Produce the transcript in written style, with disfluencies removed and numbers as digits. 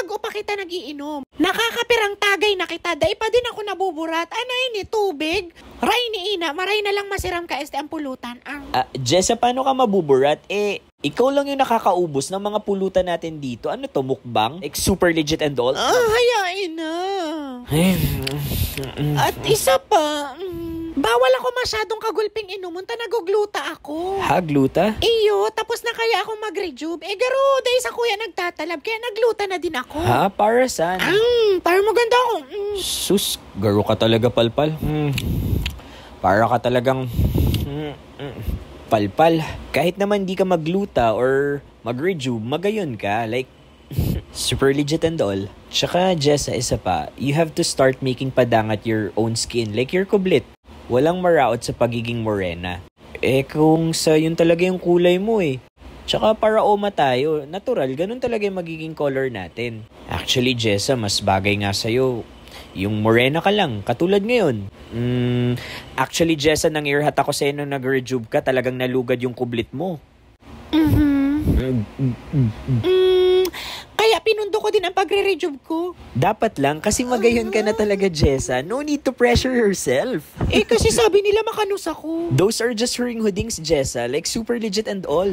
bago pa kita nagiinom. Nakakapirang tagay na kita, dahil pa din ako nabuburat. Ano ini, tubig? Ray ni ina, maray na lang masiram ka ang pulutan. Jessa, paano ka mabuburat? Ikaw lang yung nakakaubos ng mga pulutan natin dito. Ano to, mukbang? Like, super legit and all? Hayain na. At isa pa, bawal ako masyadong kagulping inumun, nagugluta ako. Gluta? Iyo, tapos na kaya ako mag-rejuve. Garo, dahil sa kuya nagtatalab, kaya nagluta na din ako. Para saan? Para maganda ako. Sus, garo ka talaga, palpal. Para ka talagang palpal. Kahit naman di ka magluta or mag-rejuve, magayon ka. Like, super legit and all. Tsaka, Jessa, isa pa, you have to start making padangat your own skin. Like your kublit. Walang maraot sa pagiging morena. Kung sa yun talaga yung kulay mo Tsaka para oma tayo, natural, ganun talaga yung magiging color natin. Actually, Jessa, mas bagay nga sa'yo yung morena ka lang, katulad ngayon. Actually, Jessa, nang earhat ako sa'yo nung nag-rejuve ka, talagang nalugad yung kublit mo. Kaya pinundo ko din ang pagre-rejuve ko. Dapat lang, kasi magayon ka na talaga, Jessa. No need to pressure yourself. Kasi sabi nila makanus ako. Those are just ring hoodings, Jessa. Like super legit and all.